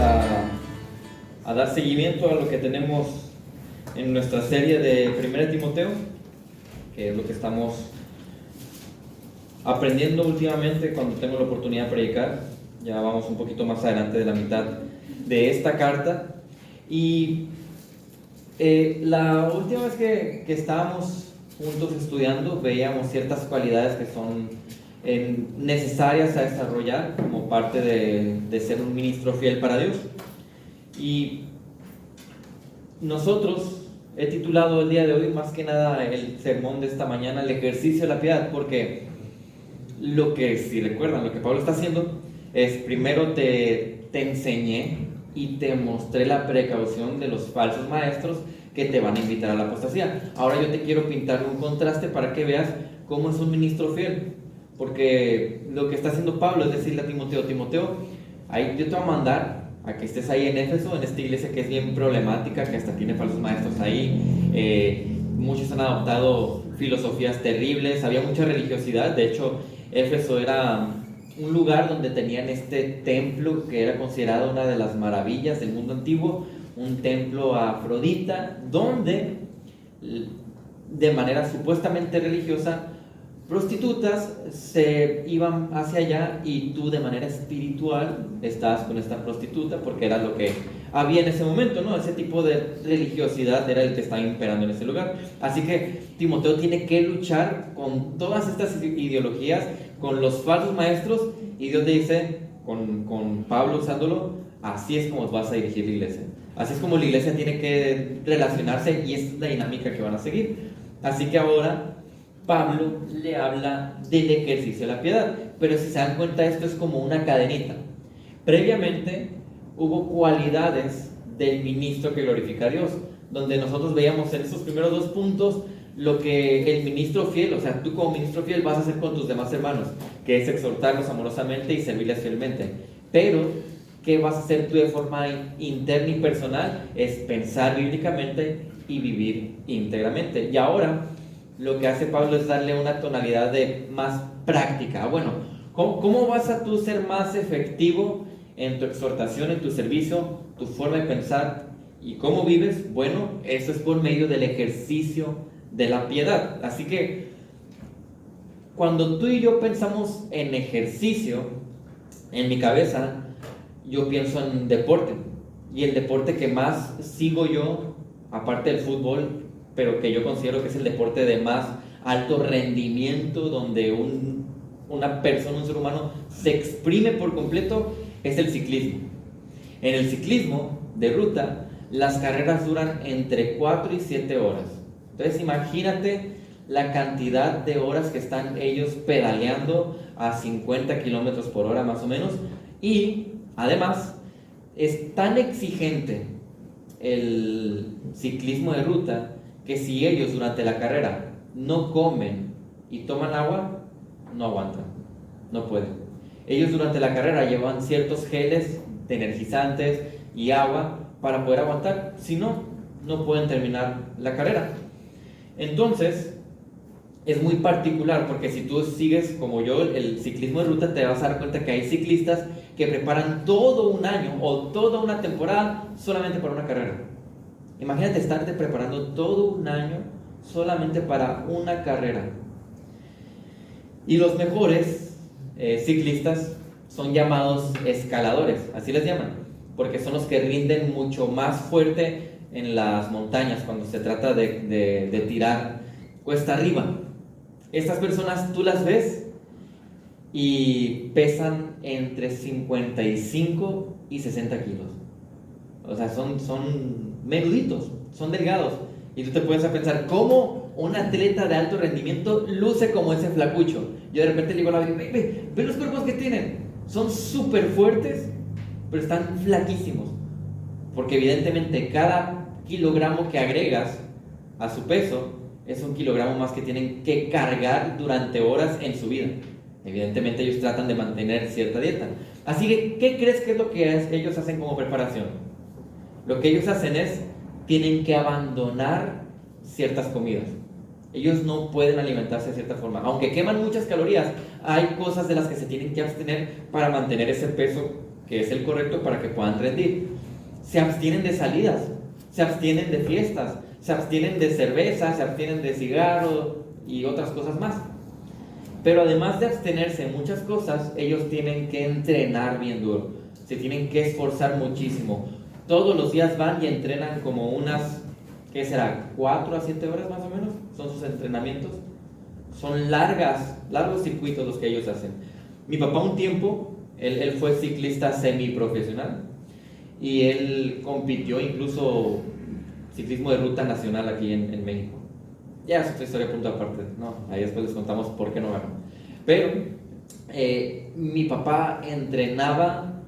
a dar seguimiento a lo que tenemos en nuestra serie de 1 Timoteo, que es lo que estamos aprendiendo últimamente cuando tengo la oportunidad de predicar. Ya vamos un poquito más adelante de la mitad de esta carta. Y la última vez que estábamos juntos estudiando, veíamos ciertas cualidades que son necesarias a desarrollar como parte de ser un ministro fiel para Dios. Y nosotros he titulado el día de hoy, más que nada, el sermón de esta mañana, el ejercicio de la piedad, porque lo que, si recuerdan, lo que Pablo está haciendo es, primero te enseñé y te mostré la precaución de los falsos maestros que te van a invitar a la apostasía. Ahora yo te quiero pintar un contraste para que veas cómo es un ministro fiel, porque lo que está haciendo Pablo es decirle a Timoteo, ahí yo te voy a mandar a que estés ahí en Éfeso, en esta iglesia que es bien problemática, que hasta tiene falsos maestros ahí. Muchos han adoptado filosofías terribles, había mucha religiosidad. De hecho, Éfeso era un lugar donde tenían este templo que era considerado una de las maravillas del mundo antiguo, un templo a Afrodita, donde de manera supuestamente religiosa prostitutas se iban hacia allá y tú de manera espiritual estabas con esta prostituta porque era lo que había en ese momento, ¿no? Ese tipo de religiosidad era el que estaba imperando en ese lugar. Así que Timoteo tiene que luchar con todas estas ideologías, con los falsos maestros, y Dios te dice, con Pablo usándolo, así es como vas a dirigir la iglesia. Así es como la iglesia tiene que relacionarse y es la dinámica que van a seguir. Así que ahora Pablo le habla del ejercicio de la piedad, pero si se dan cuenta, esto es como una cadenita. Previamente hubo cualidades del ministro que glorifica a Dios, donde nosotros veíamos en esos primeros dos puntos lo que el ministro fiel, o sea, tú como ministro fiel vas a hacer con tus demás hermanos, que es exhortarlos amorosamente y servirles fielmente. Pero ¿qué vas a hacer tú de forma interna y personal? Es pensar bíblicamente y vivir íntegramente. Y ahora lo que hace Pablo es darle una tonalidad de más práctica. Bueno, ¿cómo vas a tú ser más efectivo en tu exhortación, en tu servicio, tu forma de pensar y cómo vives? Bueno, eso es por medio del ejercicio de la piedad. Así que cuando tú y yo pensamos en ejercicio, en mi cabeza yo pienso en deporte, y el deporte que más sigo yo, aparte del fútbol, pero que yo considero que es el deporte de más alto rendimiento, donde una persona, un ser humano, se exprime por completo, es el ciclismo. En el ciclismo de ruta, las carreras duran entre 4 y 7 horas. Entonces imagínate la cantidad de horas que están ellos pedaleando a 50 kilómetros por hora más o menos. Y además es tan exigente el ciclismo de ruta que si ellos durante la carrera no comen y toman agua, no aguantan, no pueden. Ellos durante la carrera llevan ciertos geles de energizantes y agua para poder aguantar, si no, no pueden terminar la carrera. Entonces es muy particular, porque si tú sigues como yo el ciclismo de ruta, te vas a dar cuenta que hay ciclistas que preparan todo un año o toda una temporada solamente para una carrera. Imagínate estarte preparando todo un año solamente para una carrera. Y los mejores ciclistas son llamados escaladores, así les llaman, porque son los que rinden mucho más fuerte en las montañas cuando se trata de tirar cuesta arriba. Estas personas tú las ves y pesan entre 55 y 60 kilos. O sea, son menuditos, son delgados. Y tú te puedes pensar, ¿cómo un atleta de alto rendimiento luce como ese flacucho? Yo de repente le digo a la vida, ve los cuerpos que tienen. Son súper fuertes, pero están flaquísimos. Porque evidentemente cada kilogramo que agregas a su peso es un kilogramo más que tienen que cargar durante horas en su vida. Evidentemente ellos tratan de mantener cierta dieta. Así que, ¿qué crees que es lo que ellos hacen como preparación? Lo que ellos hacen es, tienen que abandonar ciertas comidas. Ellos no pueden alimentarse de cierta forma. Aunque queman muchas calorías, hay cosas de las que se tienen que abstener para mantener ese peso que es el correcto para que puedan rendir. Se abstienen de salidas, se abstienen de fiestas, se abstienen de cerveza, se abstienen de cigarro y otras cosas más. Pero además de abstenerse de muchas cosas, ellos tienen que entrenar bien duro, se tienen que esforzar muchísimo. Todos los días van y entrenan como unas, ¿qué será? 4 a 7 horas más o menos, son sus entrenamientos. Son largos circuitos los que ellos hacen. Mi papá un tiempo, él fue ciclista semiprofesional y él compitió incluso ciclismo de ruta nacional aquí en México. Ya es otra historia, punto aparte, ¿no? Ahí después les contamos por qué no ganó. Pero mi papá entrenaba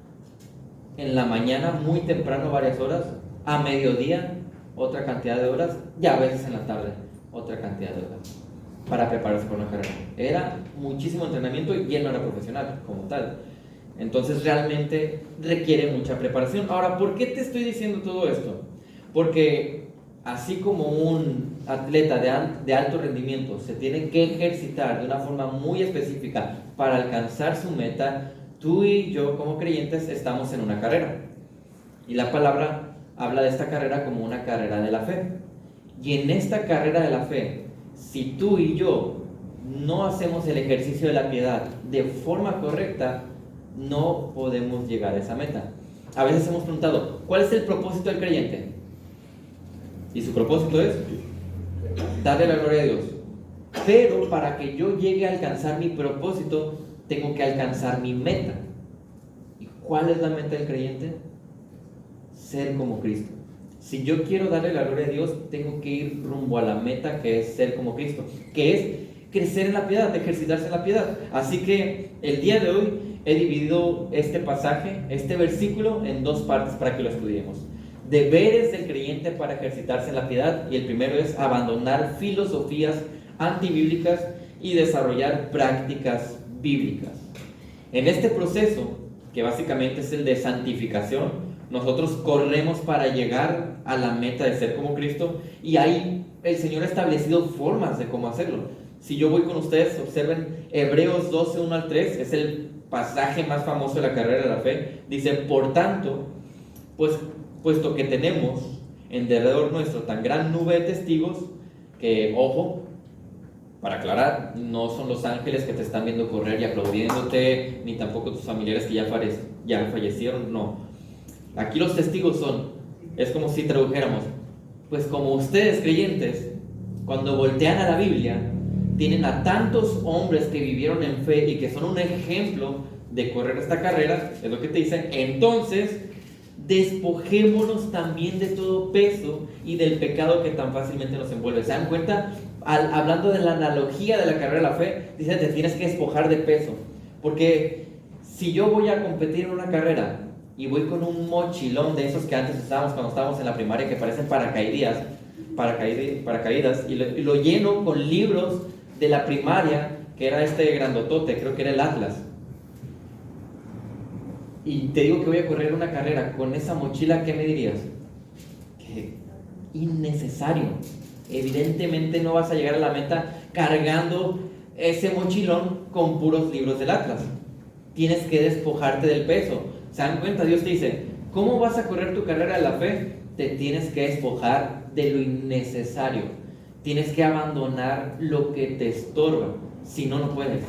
en la mañana muy temprano varias horas, a mediodía otra cantidad de horas y a veces en la tarde otra cantidad de horas para prepararse para una carrera. Era muchísimo entrenamiento y él no era profesional como tal. Entonces realmente requiere mucha preparación. Ahora, ¿por qué te estoy diciendo todo esto? Porque así como un atleta de alto rendimiento se tiene que ejercitar de una forma muy específica para alcanzar su meta, tú y yo como creyentes estamos en una carrera. Y la palabra habla de esta carrera como una carrera de la fe. Y en esta carrera de la fe, si tú y yo no hacemos el ejercicio de la piedad de forma correcta, no podemos llegar a esa meta. A veces hemos preguntado, ¿cuál es el propósito del creyente? Y su propósito es darle la gloria a Dios. Pero para que yo llegue a alcanzar mi propósito, tengo que alcanzar mi meta. ¿Y cuál es la meta del creyente? Ser como Cristo. Si yo quiero darle la gloria a Dios, tengo que ir rumbo a la meta, que es ser como Cristo, que es crecer en la piedad, ejercitarse en la piedad. Así que el día de hoy he dividido este pasaje, este versículo, en 2 partes para que lo estudiemos. Deberes del creyente para ejercitarse en la piedad, y el primero es abandonar filosofías antibíblicas y desarrollar prácticas bíblicas. En este proceso, que básicamente es el de santificación, nosotros corremos para llegar a la meta de ser como Cristo, y ahí el Señor ha establecido formas de cómo hacerlo. Si yo voy con ustedes, observen Hebreos 12, 1 al 3, es el pasaje más famoso de la carrera de la fe. Dice, por tanto, puesto que tenemos en derredor nuestro tan gran nube de testigos, que, ojo, para aclarar, no son los ángeles que te están viendo correr y aplaudiéndote, ni tampoco tus familiares que ya fallecieron, no. Aquí los testigos es como si tradujéramos, pues como ustedes creyentes, cuando voltean a la Biblia, tienen a tantos hombres que vivieron en fe y que son un ejemplo de correr esta carrera, es lo que te dicen, entonces despojémonos también de todo peso y del pecado que tan fácilmente nos envuelve. ¿Se dan cuenta? Hablando de la analogía de la carrera de la fe, dice, te tienes que despojar de peso, porque si yo voy a competir en una carrera y voy con un mochilón de esos que antes usábamos cuando estábamos en la primaria, que parecen paracaídas, y lo lleno con libros de la primaria, que era este grandotote, creo que era el Atlas, y te digo que voy a correr una carrera con esa mochila, ¿qué me dirías? Que innecesario. Evidentemente no vas a llegar a la meta cargando ese mochilón con puros libros del Atlas. Tienes que despojarte del peso. ¿Se dan cuenta? Dios te dice, ¿cómo vas a correr tu carrera de la fe? Te tienes que despojar de lo innecesario. Tienes que abandonar lo que te estorba. Si no, no puedes.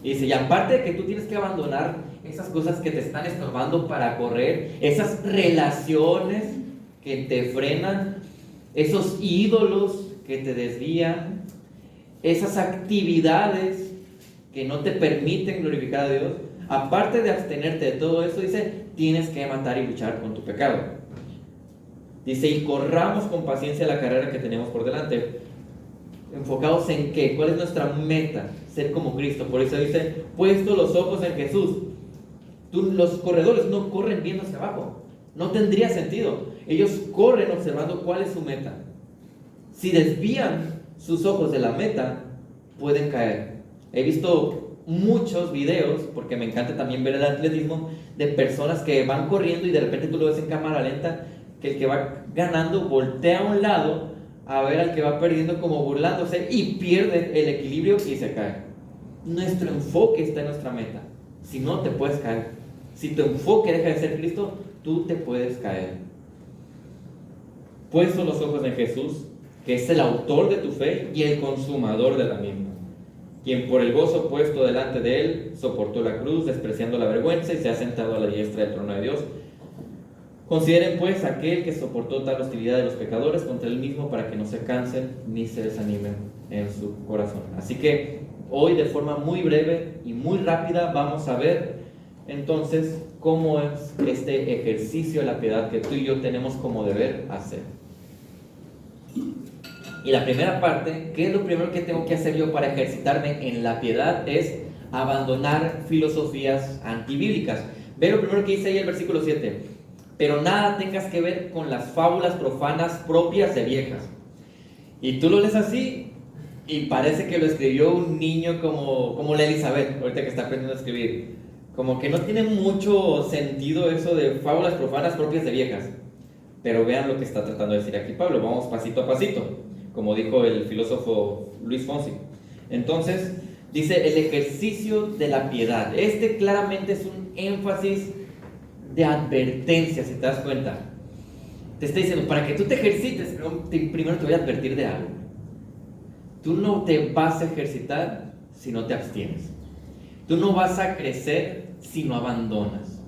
Y dice, y aparte de que tú tienes que abandonar esas cosas que te están estorbando para correr, esas relaciones que te frenan, esos ídolos que te desvían, esas actividades que no te permiten glorificar a Dios, aparte de abstenerte de todo eso, dice, tienes que matar y luchar con tu pecado. Dice, y corramos con paciencia la carrera que tenemos por delante. ¿Enfocados en qué? ¿Cuál es nuestra meta? Ser como Cristo. Por eso dice, puesto los ojos en Jesús. Los corredores no corren viendo hacia abajo. No tendría sentido. Ellos corren observando cuál es su meta. Si desvían sus ojos de la meta, pueden caer. He visto muchos videos, porque me encanta también ver el atletismo, de personas que van corriendo y de repente tú lo ves en cámara lenta, que el que va ganando voltea a un lado a ver al que va perdiendo como burlándose y pierde el equilibrio y se cae. Nuestro enfoque está en nuestra meta. Si no, te puedes caer. si tu enfoque deja de ser Cristo, tú te puedes caer. Puesto los ojos en Jesús, que es el autor de tu fe y el consumador de la misma, quien por el gozo puesto delante de él soportó la cruz, despreciando la vergüenza, y se ha sentado a la diestra del trono de Dios. Consideren pues aquel que soportó tal hostilidad de los pecadores contra él mismo, para que no se cansen ni se desanimen en su corazón. Así que hoy, de forma muy breve y muy rápida, vamos a ver entonces cómo es este ejercicio de la piedad que tú y yo tenemos como deber hacer. Y la primera parte, ¿qué es lo primero que tengo que hacer yo para ejercitarme en la piedad? Es abandonar filosofías antibíblicas. Ve lo primero que dice ahí el versículo 7. Pero nada tengas que ver con las fábulas profanas propias de viejas. Y tú lo lees así y parece que lo escribió un niño como la Elizabeth, ahorita que está aprendiendo a escribir. Como que no tiene mucho sentido eso de fábulas profanas propias de viejas. Pero vean lo que está tratando de decir aquí Pablo. Vamos pasito a pasito, como dijo el filósofo Luis Fonsi. Entonces, dice el ejercicio de la piedad. Este claramente es un énfasis de advertencia, si te das cuenta. Te está diciendo, para que tú te ejercites, primero te voy a advertir de algo. Tú no te vas a ejercitar si no te abstienes. Tú no vas a crecer si no abandonas.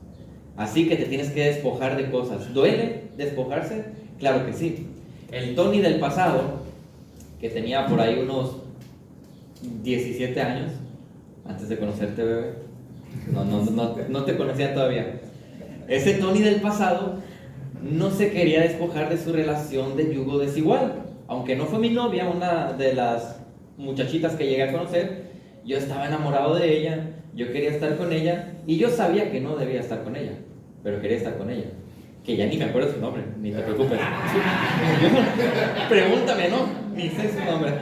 Así que te tienes que despojar de cosas. ¿Duele despojarse? Claro que sí. El Tony del pasado, que tenía por ahí unos 17 años, antes de conocerte, bebé. No te conocía todavía. Ese Tony del pasado no se quería despojar de su relación de yugo desigual. Aunque no fue mi novia, una de las muchachitas que llegué a conocer, yo estaba enamorado de ella, yo quería estar con ella, y yo sabía que no debía estar con ella, pero quería estar con ella. Que ya ni me acuerdo su nombre, ni te preocupes. Pregúntame, ¿no? Ni sé su nombre,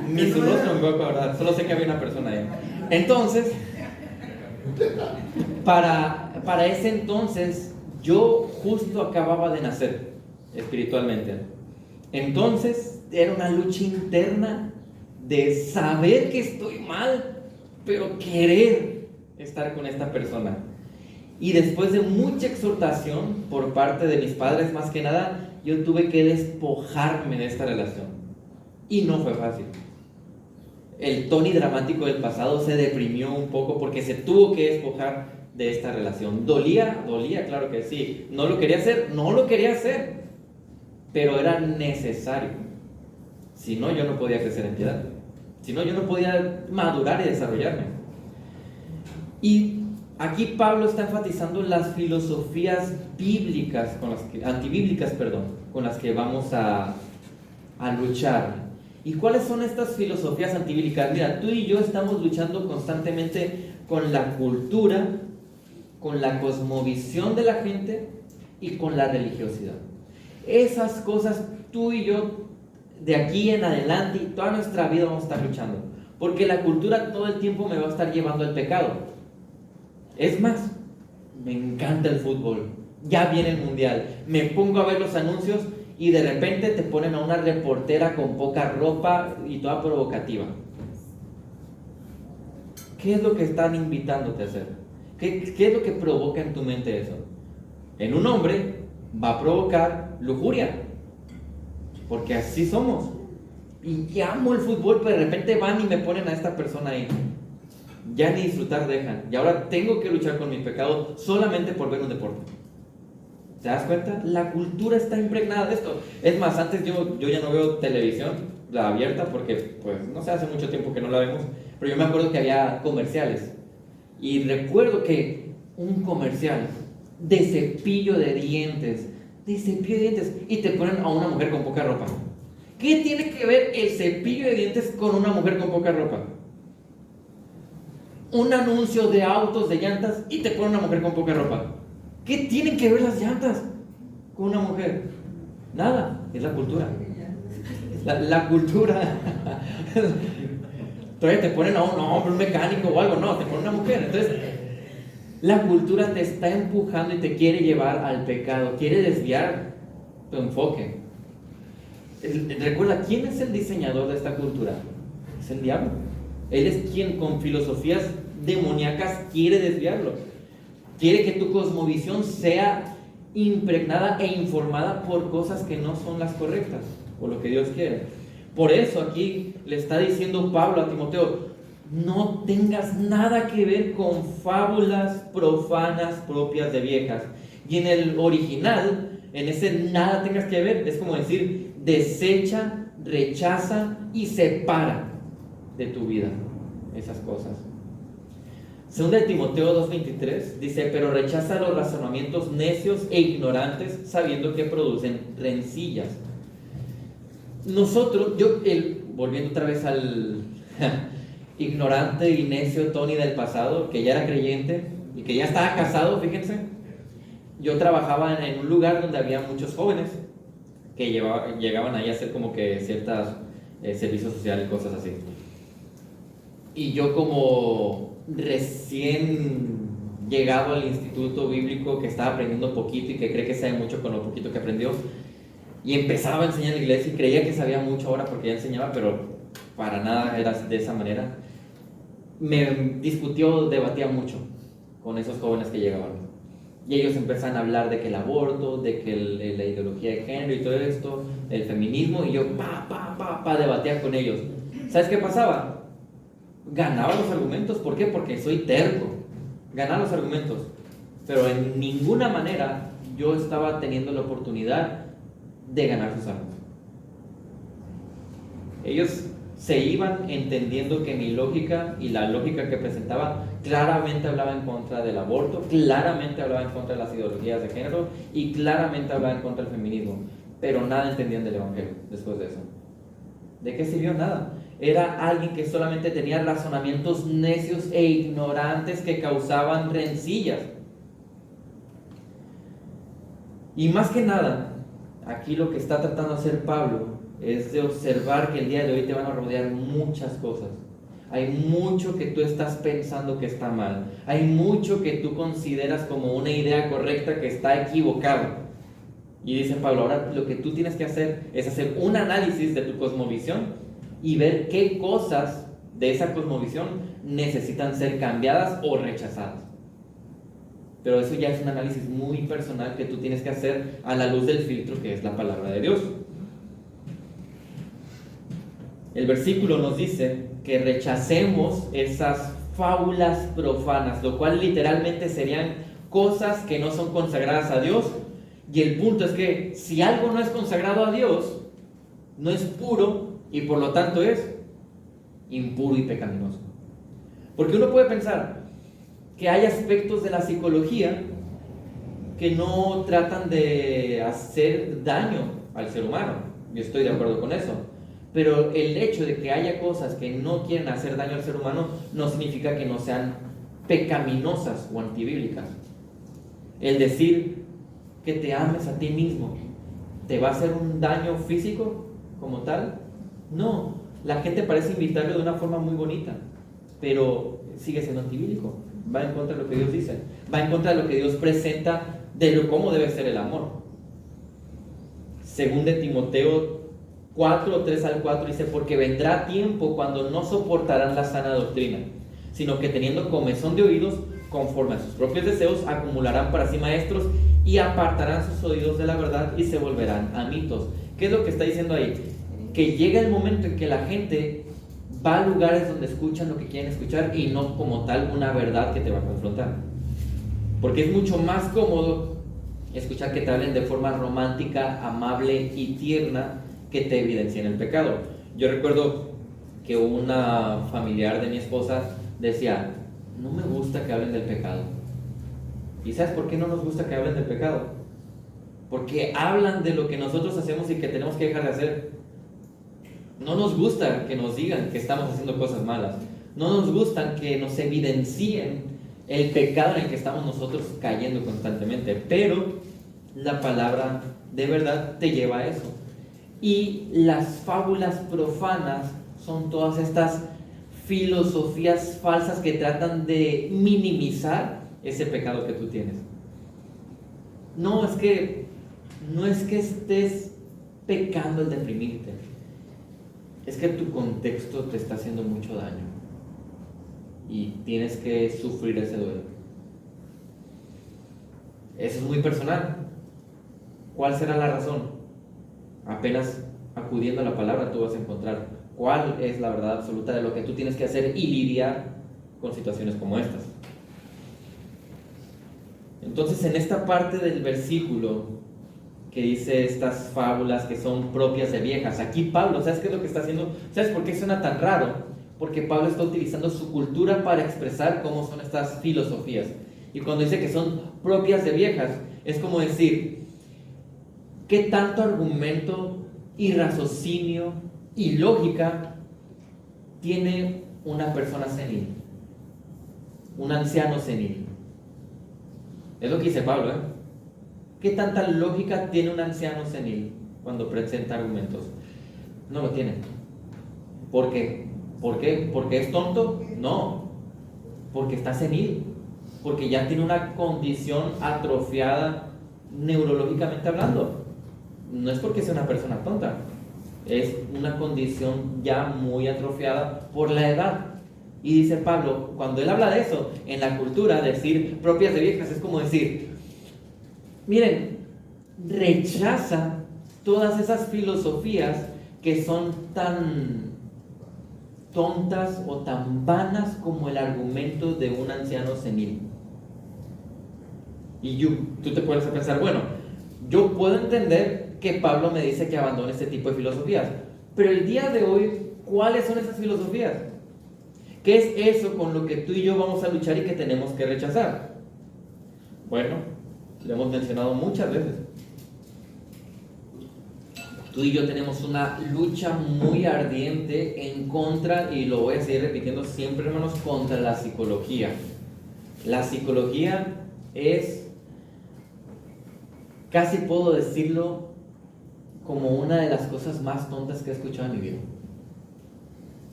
ni su rostro me voy a acordar, solo sé que había una persona ahí. Entonces, para ese entonces, yo justo acababa de nacer espiritualmente. Entonces, era una lucha interna de saber que estoy mal, pero querer estar con esta persona. Y después de mucha exhortación por parte de mis padres, más que nada, yo tuve que despojarme de esta relación. Y no fue fácil. El Tony dramático del pasado se deprimió un poco porque se tuvo que despojar de esta relación. Dolía, claro que sí. No lo quería hacer, pero era necesario. Si no, yo no podía crecer en piedad. Si no, yo no podía madurar y desarrollarme. Y aquí Pablo está enfatizando las filosofías bíblicas, antibíblicas, con las que vamos a luchar. ¿Y cuáles son estas filosofías antibíblicas? Mira, tú y yo estamos luchando constantemente con la cultura, con la cosmovisión de la gente y con la religiosidad. Esas cosas tú y yo de aquí en adelante y toda nuestra vida vamos a estar luchando, porque la cultura todo el tiempo me va a estar llevando al pecado. Es más, me encanta el fútbol, ya viene el mundial, me pongo a ver los anuncios y de repente te ponen a una reportera con poca ropa y toda provocativa. ¿Qué es lo que están invitándote a hacer? ¿Qué es lo que provoca en tu mente eso? En un hombre va a provocar lujuria, porque así somos. Y amo el fútbol, pero de repente van y me ponen a esta persona ahí. Ya ni disfrutar dejan. Y ahora tengo que luchar con mi pecado solamente por ver un deporte. ¿Te das cuenta? La cultura está impregnada de esto. Es más, antes yo ya no veo televisión, la abierta, porque pues no sé, hace mucho tiempo que no la vemos. Pero yo me acuerdo que había comerciales. Y recuerdo que un comercial de cepillo de dientes, y te ponen a una mujer con poca ropa. ¿Qué tiene que ver el cepillo de dientes con una mujer con poca ropa? Un anuncio de autos, de llantas, y te ponen una mujer con poca ropa. ¿Qué tienen que ver las llantas con una mujer? Nada, es la cultura. La cultura. Todavía te ponen a un hombre, un mecánico o algo, no, te ponen a una mujer. Entonces, la cultura te está empujando y te quiere llevar al pecado, quiere desviar tu enfoque. Recuerda, ¿quién es el diseñador de esta cultura? Es el diablo. Él es quien con filosofías demoníacas quiere desviarlo. Quiere que tu cosmovisión sea impregnada e informada por cosas que no son las correctas o lo que Dios quiere. Por eso aquí le está diciendo Pablo a Timoteo: no tengas nada que ver con fábulas profanas propias de viejas. Y en el original, en ese nada tengas que ver, es como decir, desecha, rechaza y separa de tu vida esas cosas. Segunda de Timoteo 2:23 dice: pero rechaza los razonamientos necios e ignorantes, sabiendo que producen rencillas. Nosotros, volviendo otra vez al ignorante y necio Tony del pasado, que ya era creyente y que ya estaba casado, fíjense. Yo trabajaba en un lugar donde había muchos jóvenes que llegaban ahí a hacer como que ciertas servicios sociales y cosas así. Y yo, como recién llegado al instituto bíblico, que estaba aprendiendo poquito y que cree que sabe mucho con lo poquito que aprendió, y empezaba a enseñar en la iglesia y creía que sabía mucho ahora porque ya enseñaba, pero para nada era de esa manera. Me debatía mucho con esos jóvenes que llegaban. Y ellos empezaron a hablar de que el aborto, de que la ideología de género y todo esto, el feminismo, y yo debatía con ellos. ¿Sabes qué pasaba? Ganaba los argumentos. ¿Por qué? Porque soy terco. Ganaba los argumentos. Pero en ninguna manera yo estaba teniendo la oportunidad de ganar sus almas. Ellos se iban entendiendo que mi lógica y la lógica que presentaba claramente hablaba en contra del aborto, claramente hablaba en contra de las ideologías de género y claramente hablaba en contra del feminismo, pero nada entendían del evangelio después de eso. ¿De qué sirvió? Nada. Era alguien que solamente tenía razonamientos necios e ignorantes que causaban rencillas. Y más que nada, aquí lo que está tratando de hacer Pablo es de observar que el día de hoy te van a rodear muchas cosas. Hay mucho que tú estás pensando que está mal. Hay mucho que tú consideras como una idea correcta que está equivocado. Y dice Pablo, ahora lo que tú tienes que hacer es hacer un análisis de tu cosmovisión y ver qué cosas de esa cosmovisión necesitan ser cambiadas o rechazadas. Pero eso ya es un análisis muy personal que tú tienes que hacer a la luz del filtro que es la palabra de Dios. El versículo nos dice que rechacemos esas fábulas profanas, lo cual literalmente serían cosas que no son consagradas a Dios. Y el punto es que si algo no es consagrado a Dios, no es puro y por lo tanto es impuro y pecaminoso. Porque uno puede pensar que hay aspectos de la psicología que no tratan de hacer daño al ser humano. Yo estoy de acuerdo con eso. Pero el hecho de que haya cosas que no quieren hacer daño al ser humano no significa que no sean pecaminosas o antibíblicas. El decir que te ames a ti mismo, ¿te va a hacer un daño físico como tal? No, la gente parece invitarlo de una forma muy bonita, pero sigue siendo antibíblico. Va en contra de lo que Dios dice, va en contra de lo que Dios presenta de cómo debe ser el amor. Según de Timoteo 4, 3 al 4 dice: porque vendrá tiempo cuando no soportarán la sana doctrina, sino que teniendo comezón de oídos, conforme a sus propios deseos, acumularán para sí maestros y apartarán sus oídos de la verdad y se volverán a mitos. ¿Qué es lo que está diciendo ahí? Que llega el momento en que la gente va a lugares donde escuchan lo que quieren escuchar y no como tal una verdad que te va a confrontar. Porque es mucho más cómodo escuchar que te hablen de forma romántica, amable y tierna, que te evidencien el pecado. Yo recuerdo que una familiar de mi esposa decía: no me gusta que hablen del pecado. ¿Y sabes por qué no nos gusta que hablen del pecado? Porque hablan de lo que nosotros hacemos y que tenemos que dejar de hacer. No nos gusta que nos digan que estamos haciendo cosas malas. No nos gusta que nos evidencien el pecado en el que estamos nosotros cayendo constantemente. Pero la palabra de verdad te lleva a eso. Y las fábulas profanas son todas estas filosofías falsas que tratan de minimizar ese pecado que tú tienes. No es que estés pecando al deprimirte, es que tu contexto te está haciendo mucho daño y tienes que sufrir ese duelo. Eso es muy personal. ¿Cuál será la razón? Apenas acudiendo a la palabra tú vas a encontrar cuál es la verdad absoluta de lo que tú tienes que hacer y lidiar con situaciones como estas. Entonces, en esta parte del versículo que dice estas fábulas que son propias de viejas, aquí Pablo, ¿sabes qué es lo que está haciendo? ¿Sabes por qué suena tan raro? Porque Pablo está utilizando su cultura para expresar cómo son estas filosofías. Y cuando dice que son propias de viejas, es como decir, ¿qué tanto argumento y raciocinio y lógica tiene una persona senil? Un anciano senil. Es lo que dice Pablo, ¿eh? ¿Qué tanta lógica tiene un anciano senil cuando presenta argumentos? No lo tiene. ¿Por qué? ¿Por qué? ¿Porque es tonto? No. Porque está senil. Porque ya tiene una condición atrofiada neurológicamente hablando. No es porque sea una persona tonta. Es una condición ya muy atrofiada por la edad. Y dice Pablo, cuando él habla de eso, en la cultura, decir propias de viejas es como decir, miren, rechaza todas esas filosofías que son tan tontas o tan vanas como el argumento de un anciano senil. Y tú te puedes pensar, bueno, yo puedo entender que Pablo me dice que abandone este tipo de filosofías, pero el día de hoy, ¿cuáles son esas filosofías? ¿Qué es eso con lo que tú y yo vamos a luchar y que tenemos que rechazar? Bueno, lo hemos mencionado muchas veces. Tú y yo tenemos una lucha muy ardiente en contra, y lo voy a seguir repitiendo siempre, hermanos, contra la psicología. La psicología es, casi puedo decirlo, como una de las cosas más tontas que he escuchado en mi vida.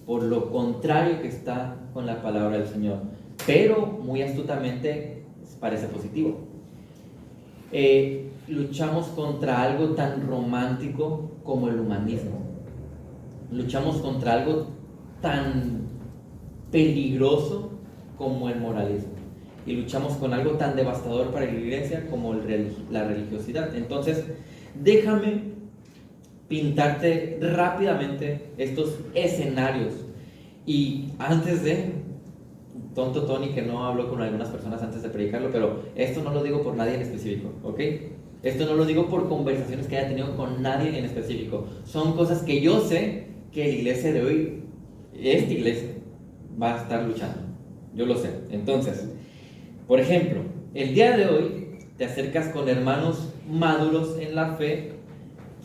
Por lo contrario que está con la palabra del Señor, pero muy astutamente parece positivo. Luchamos contra algo tan romántico como el humanismo. Luchamos contra algo tan peligroso como el moralismo. Y luchamos con algo tan devastador para la iglesia como la religiosidad. Entonces, déjame pintarte rápidamente estos escenarios. Y antes de, tonto Tony que no habló con algunas personas antes de predicarlo, pero esto no lo digo por nadie en específico, ¿ok? Esto no lo digo por conversaciones que haya tenido con nadie en específico. Son cosas que yo sé que la iglesia de hoy, esta iglesia, va a estar luchando. Yo lo sé. Entonces, por ejemplo, el día de hoy te acercas con hermanos maduros en la fe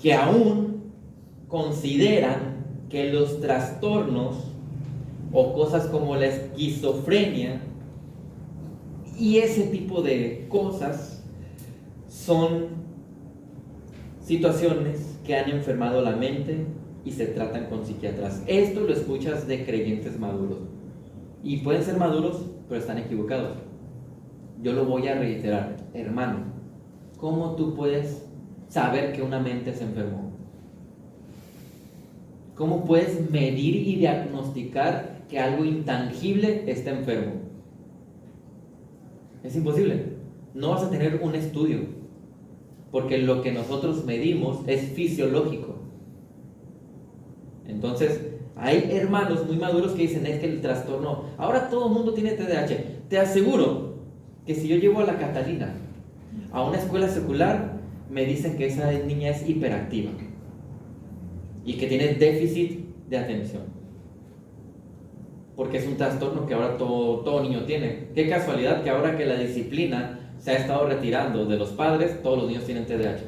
que aún consideran que los trastornos o cosas como la esquizofrenia y ese tipo de cosas son situaciones que han enfermado la mente y se tratan con psiquiatras. Esto lo escuchas de creyentes maduros. Y pueden ser maduros, pero están equivocados. Yo lo voy a reiterar. Hermano, ¿cómo tú puedes saber que una mente se enfermó? ¿Cómo puedes medir y diagnosticar que algo intangible está enfermo? Es imposible. No vas a tener un estudio, porque lo que nosotros medimos es fisiológico. Entonces, hay hermanos muy maduros que dicen, es que el trastorno, ahora todo el mundo tiene TDAH. Te aseguro que si yo llevo a la Catalina a una escuela secular, me dicen que esa niña es hiperactiva y que tiene déficit de atención, porque es un trastorno que ahora todo niño tiene. Qué casualidad que ahora que la disciplina se ha estado retirando de los padres, todos los niños tienen TDAH.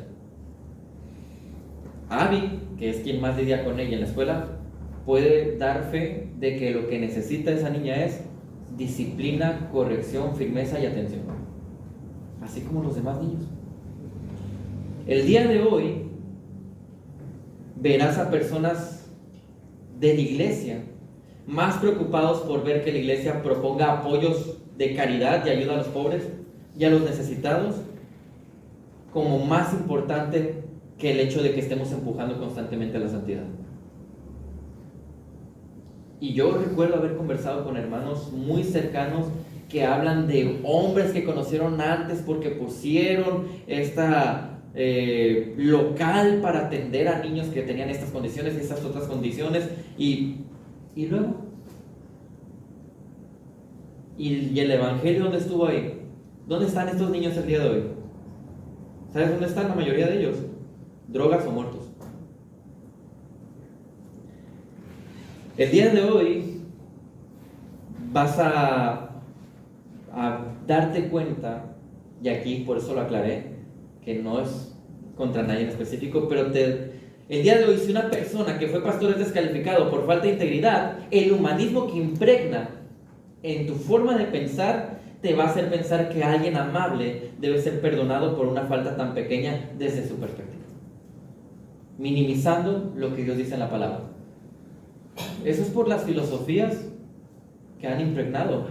Abby, que es quien más lidia con ella en la escuela, puede dar fe de que lo que necesita esa niña es disciplina, corrección, firmeza y atención, así como los demás niños. El día de hoy verás a personas de la iglesia más preocupados por ver que la iglesia proponga apoyos de caridad y ayuda a los pobres y a los necesitados, como más importante que el hecho de que estemos empujando constantemente a la santidad. Y yo recuerdo haber conversado con hermanos muy cercanos que hablan de hombres que conocieron antes porque pusieron esta local para atender a niños que tenían estas condiciones y estas otras condiciones, y luego, ¿y el evangelio dónde estuvo ahí? ¿Dónde están estos niños el día de hoy? ¿Sabes dónde están la mayoría de ellos? Drogas o muertos. El día de hoy vas a darte cuenta, y aquí por eso lo aclaré, que no es contra nadie en específico, pero el día de hoy, si una persona que fue pastor es descalificado por falta de integridad, el humanismo que impregna en tu forma de pensar te va a hacer pensar que alguien amable debe ser perdonado por una falta tan pequeña desde su perspectiva, minimizando lo que Dios dice en la palabra. Eso es por las filosofías que han impregnado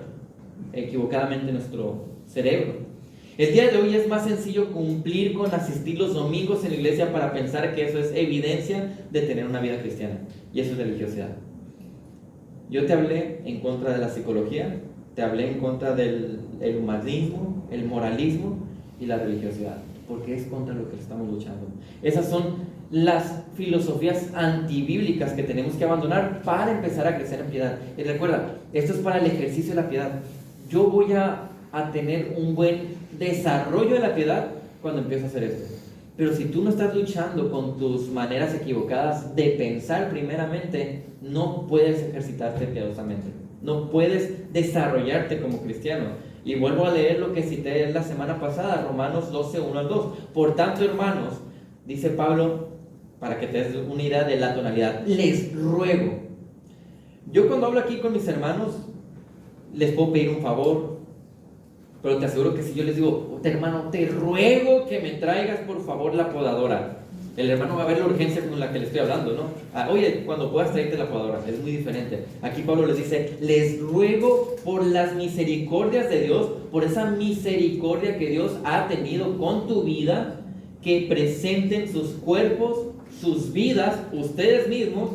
equivocadamente nuestro cerebro. El día de hoy es más sencillo cumplir con asistir los domingos en la iglesia para pensar que eso es evidencia de tener una vida cristiana, y eso es religiosidad. Yo te hablé en contra de la psicología, te hablé en contra del humanismo, el moralismo y la religiosidad, porque es contra lo que estamos luchando. Esas son las filosofías antibíblicas que tenemos que abandonar para empezar a crecer en piedad. Y recuerda, esto es para el ejercicio de la piedad. Yo voy a tener un buen desarrollo de la piedad cuando empiezo a hacer esto. Pero si tú no estás luchando con tus maneras equivocadas de pensar primeramente, no puedes ejercitarte piadosamente. No puedes desarrollarte como cristiano. Y vuelvo a leer lo que cité la semana pasada, Romanos 12, 1 al 2. Por tanto, hermanos, dice Pablo, para que te des una idea de la tonalidad, les ruego. Yo cuando hablo aquí con mis hermanos, les puedo pedir un favor, pero te aseguro que si yo les digo, hermano, te ruego que me traigas por favor la podadora, el hermano va a ver la urgencia con la que le estoy hablando, ¿no? Oye, cuando puedas traerte la podadora, es muy diferente. Aquí Pablo les dice, les ruego por las misericordias de Dios, por esa misericordia que Dios ha tenido con tu vida, que presenten sus cuerpos, sus vidas, ustedes mismos,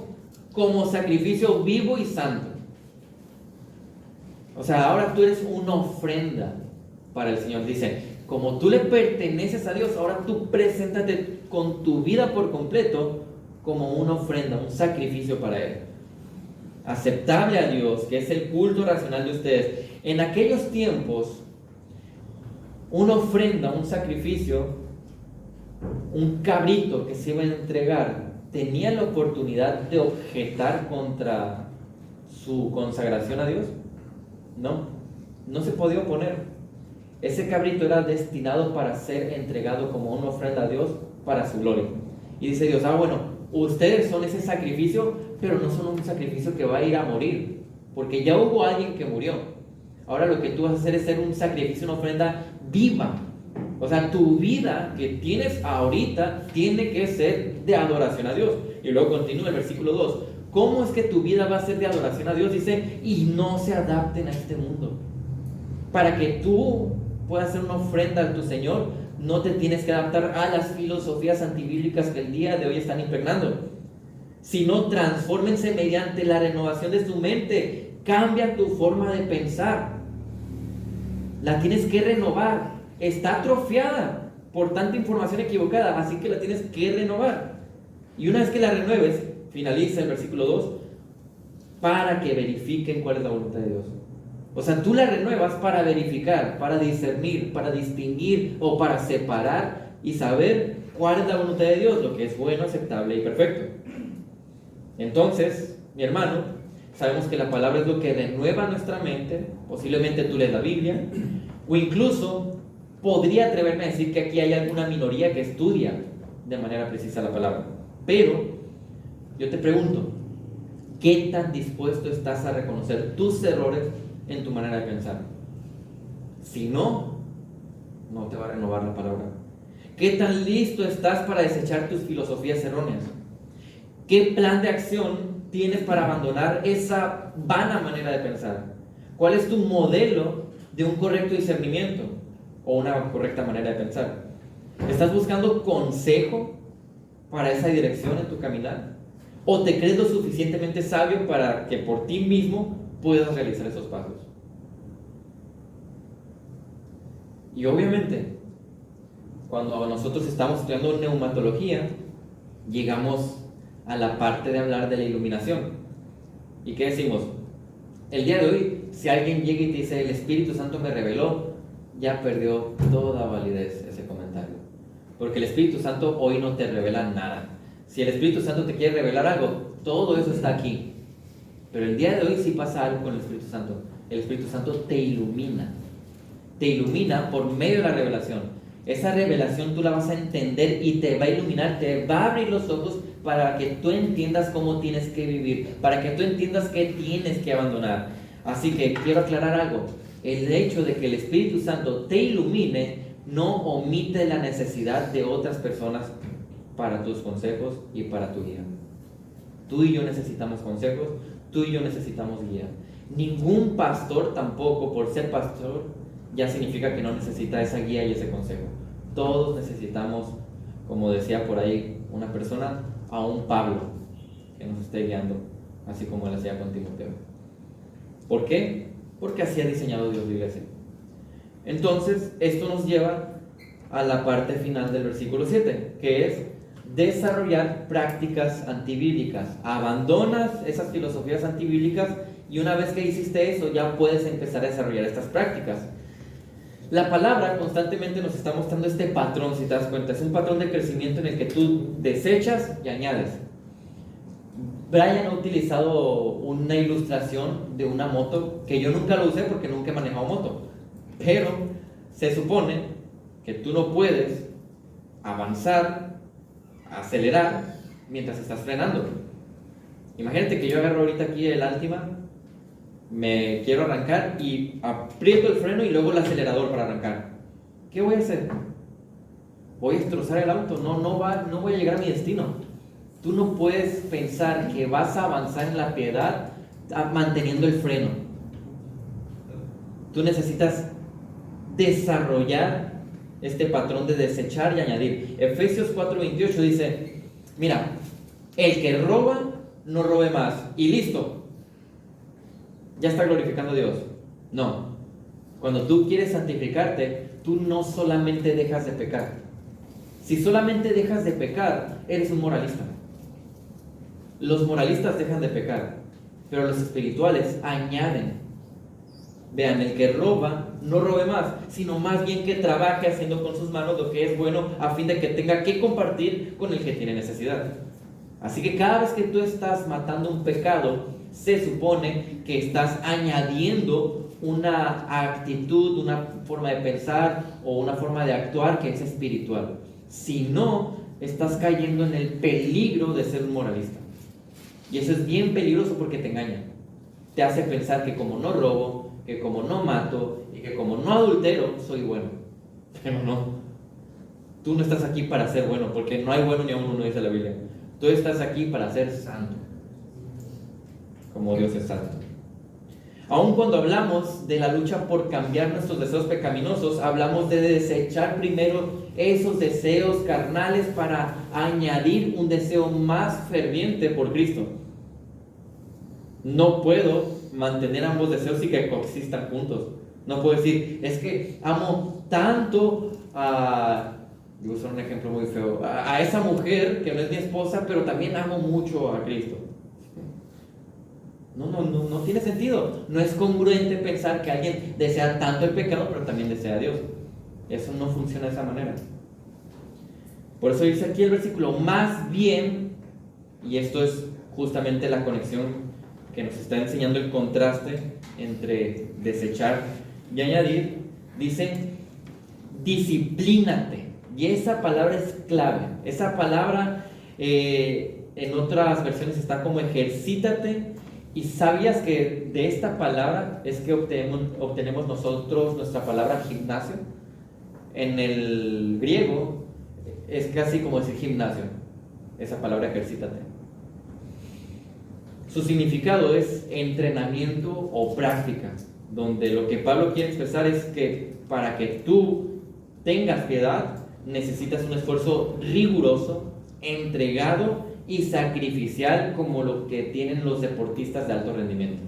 como sacrificio vivo y santo. O sea, ahora tú eres una ofrenda para el Señor. Dice, como tú le perteneces a Dios, ahora tú preséntate con tu vida por completo como una ofrenda, un sacrificio para Él, aceptable a Dios, que es el culto racional de ustedes. En aquellos tiempos, una ofrenda, un sacrificio, un cabrito que se iba a entregar, tenía la oportunidad de objetar contra su consagración a Dios. No se podía oponer. Ese cabrito era destinado para ser entregado como una ofrenda a Dios para su gloria. Y dice Dios, bueno, ustedes son ese sacrificio, pero no son un sacrificio que va a ir a morir, porque ya hubo alguien que murió. Ahora lo que tú vas a hacer es ser un sacrificio, una ofrenda viva. O sea, tu vida que tienes ahorita tiene que ser de adoración a Dios. Y luego continúa el versículo 2. ¿Cómo es que tu vida va a ser de adoración a Dios? Dice, y no se adapten a este mundo. Para que tú puedas hacer una ofrenda a tu Señor, no te tienes que adaptar a las filosofías antibíblicas que el día de hoy están impregnando, sino transfórmense mediante la renovación de su mente. Cambia tu forma de pensar. La tienes que renovar. Está atrofiada por tanta información equivocada, así que la tienes que renovar. Y una vez que la renueves, finaliza el versículo 2, para que verifiquen cuál es la voluntad de Dios. O sea, tú la renuevas para verificar, para discernir, para distinguir o para separar y saber cuál es la voluntad de Dios, lo que es bueno, aceptable y perfecto. Entonces, mi hermano, sabemos que la palabra es lo que renueva nuestra mente. Posiblemente tú lees la Biblia, o incluso podría atreverme a decir que aquí hay alguna minoría que estudia de manera precisa la palabra. Pero yo te pregunto, ¿qué tan dispuesto estás a reconocer tus errores en tu manera de pensar? Si no, no te va a renovar la palabra. ¿Qué tan listo estás para desechar tus filosofías erróneas? ¿Qué plan de acción tienes para abandonar esa vana manera de pensar? ¿Cuál es tu modelo de un correcto discernimiento o una correcta manera de pensar? ¿Estás buscando consejo para esa dirección en tu caminar? ¿O te crees lo suficientemente sabio para que por ti mismo puedas realizar esos pasos? Y obviamente, cuando nosotros estamos estudiando neumatología, llegamos a la parte de hablar de la iluminación. ¿Y qué decimos? El día de hoy, si alguien llega y te dice, el Espíritu Santo me reveló, ya perdió toda validez ese comentario. Porque el Espíritu Santo hoy no te revela nada. Si el Espíritu Santo te quiere revelar algo, todo eso está aquí. Pero el día de hoy sí pasa algo con el Espíritu Santo. El Espíritu Santo te ilumina. Te ilumina por medio de la revelación. Esa revelación tú la vas a entender y te va a iluminar, te va a abrir los ojos para que tú entiendas cómo tienes que vivir, para que tú entiendas qué tienes que abandonar. Así que quiero aclarar algo. El hecho de que el Espíritu Santo te ilumine no omite la necesidad de otras personas para tus consejos y para tu guía. Tú y yo necesitamos consejos, tú y yo necesitamos guía. Ningún pastor tampoco, por ser pastor, ya significa que no necesita esa guía y ese consejo. Todos necesitamos, como decía por ahí una persona, a un Pablo que nos esté guiando, así como él hacía con Timoteo. ¿Por qué? Porque así ha diseñado Dios la iglesia. Entonces, esto nos lleva a la parte final del versículo 7, que es desarrollar prácticas antibíblicas. Abandonas esas filosofías antibíblicas y una vez que hiciste eso, ya puedes empezar a desarrollar estas prácticas. La palabra constantemente nos está mostrando este patrón, si te das cuenta. Es un patrón de crecimiento en el que tú desechas y añades. Brian ha utilizado una ilustración de una moto que yo nunca lo usé porque nunca he manejado moto. Pero se supone que tú no puedes avanzar, acelerar mientras estás frenando. Imagínate que yo agarro ahorita aquí el Altima, me quiero arrancar y aprieto el freno y luego el acelerador para arrancar. ¿Qué voy a hacer? Voy a destrozar el auto, no voy a llegar a mi destino. Tú no puedes pensar que vas a avanzar en la piedad manteniendo el freno. Tú necesitas desarrollar este patrón de desechar y añadir. Efesios 4:28 dice, mira, el que roba, no robe más. Y listo. Ya está glorificando a Dios. No. Cuando tú quieres santificarte, tú no solamente dejas de pecar. Si solamente dejas de pecar, eres un moralista. Los moralistas dejan de pecar, pero los espirituales añaden. Vean, el que roba, no robe más, sino más bien que trabaje haciendo con sus manos lo que es bueno, a fin de que tenga que compartir con el que tiene necesidad. Así que cada vez que tú estás matando un pecado, se supone que estás añadiendo una actitud, una forma de pensar o una forma de actuar que es espiritual. Si no, estás cayendo en el peligro de ser un moralista. Y eso es bien peligroso porque te engaña. Te hace pensar que como no robo, que como no mato y que como no adultero, soy bueno. Pero no. Tú no estás aquí para ser bueno, porque no hay bueno ni aún uno, dice la Biblia. Tú estás aquí para ser santo, como Dios es santo. Aun cuando hablamos de la lucha por cambiar nuestros deseos pecaminosos, hablamos de desechar primero esos deseos carnales para añadir un deseo más ferviente por Cristo. No puedo mantener ambos deseos y que coexistan juntos. No puedo decir, es que amo tanto a... Voy a usar un ejemplo muy feo. A esa mujer que no es mi esposa, pero también amo mucho a Cristo. No tiene sentido. No es congruente pensar que alguien desea tanto el pecado, pero también desea a Dios. Eso no funciona de esa manera. Por eso dice aquí el versículo, más bien, y esto es justamente la conexión que nos está enseñando el contraste entre desechar y añadir, dice, disciplínate. Y esa palabra es clave. Esa palabra en otras versiones está como ejercítate. ¿Y sabías que de esta palabra es que obtenemos nosotros nuestra palabra gimnasio? En el griego es casi como decir gimnasio, esa palabra ejercítate. Su significado es entrenamiento o práctica, donde lo que Pablo quiere expresar es que para que tú tengas piedad, necesitas un esfuerzo riguroso, entregado y sacrificial como lo que tienen los deportistas de alto rendimiento.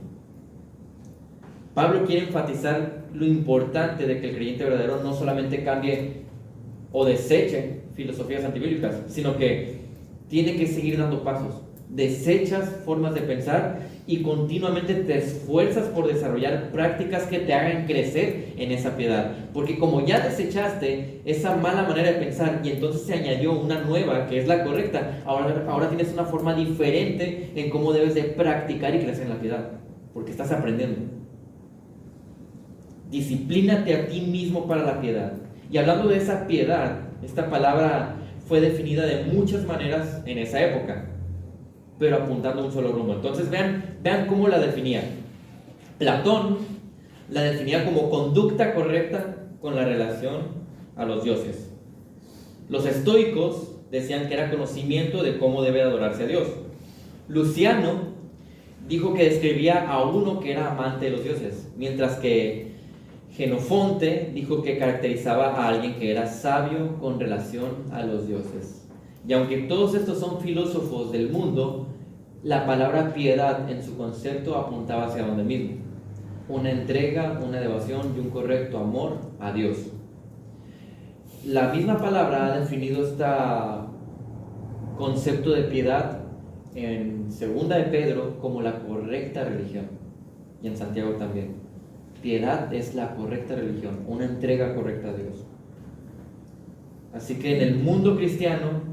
Pablo quiere enfatizar lo importante de que el creyente verdadero no solamente cambie o deseche filosofías antibíblicas, sino que tiene que seguir dando pasos. Desechas formas de pensar y continuamente te esfuerzas por desarrollar prácticas que te hagan crecer en esa piedad. Porque como ya desechaste esa mala manera de pensar y entonces se añadió una nueva que es la correcta, ahora tienes una forma diferente en cómo debes de practicar y crecer en la piedad. Porque estás aprendiendo. Disciplínate a ti mismo para la piedad. Y hablando de esa piedad, esta palabra fue definida de muchas maneras en esa época, pero apuntando a un solo rumbo. Entonces vean cómo la definía. Platón la definía como conducta correcta con la relación a los dioses. Los estoicos decían que era conocimiento de cómo debe adorarse a Dios. Luciano dijo que describía a uno que era amante de los dioses, mientras que Genofonte dijo que caracterizaba a alguien que era sabio con relación a los dioses. Y aunque todos estos son filósofos del mundo, la palabra piedad en su concepto apuntaba hacia donde mismo: una entrega, una devoción y un correcto amor a Dios. La misma palabra ha definido este concepto de piedad en 2 de Pedro como la correcta religión, y en Santiago también. Piedad es la correcta religión, una entrega correcta a Dios. Así que en el mundo cristiano,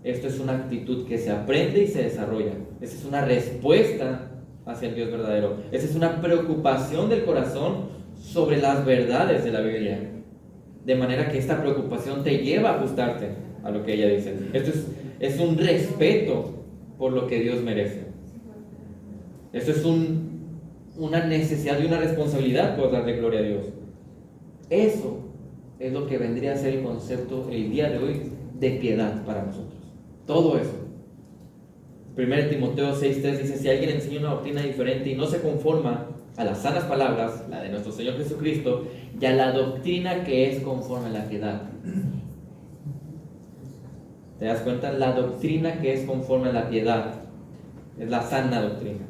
esto es una actitud que se aprende y se desarrolla. Esa es una respuesta hacia el Dios verdadero. Esa es una preocupación del corazón sobre las verdades de la Biblia. De manera que esta preocupación te lleva a ajustarte a lo que ella dice. Esto es un respeto por lo que Dios merece. Esto es una necesidad y una responsabilidad por darle gloria a Dios. Eso es lo que vendría a ser el concepto el día de hoy de piedad para nosotros. Todo eso. 1 Timoteo 6:3 dice: si alguien enseña una doctrina diferente y no se conforma a las sanas palabras, la de nuestro Señor Jesucristo, y a la doctrina que es conforme a la piedad. ¿Te das cuenta? La doctrina que es conforme a la piedad es la sana doctrina.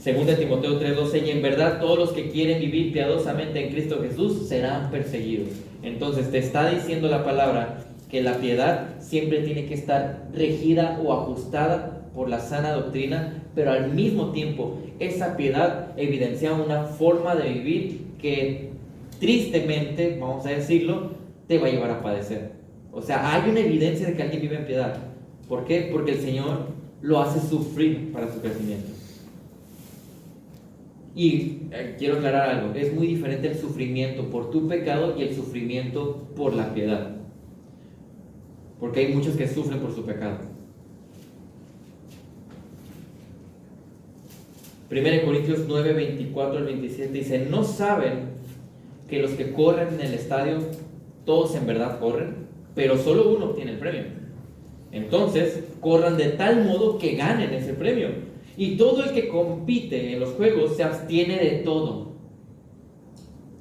2 Timoteo 3:12: y en verdad todos los que quieren vivir piadosamente en Cristo Jesús serán perseguidos. Entonces te está diciendo la palabra que la piedad siempre tiene que estar regida o ajustada por la sana doctrina, pero al mismo tiempo esa piedad evidencia una forma de vivir que tristemente, vamos a decirlo, te va a llevar a padecer. O sea, hay una evidencia de que alguien vive en piedad. ¿Por qué? Porque el Señor lo hace sufrir para su crecimiento. Y quiero aclarar algo: es muy diferente el sufrimiento por tu pecado y el sufrimiento por la piedad, porque hay muchos que sufren por su pecado. 1 Corintios 9, 24 al 27 dice: ¿no saben que los que corren en el estadio, todos en verdad corren, pero solo uno obtiene el premio? Entonces corran de tal modo que ganen ese premio. Y todo el que compite en los juegos se abstiene de todo.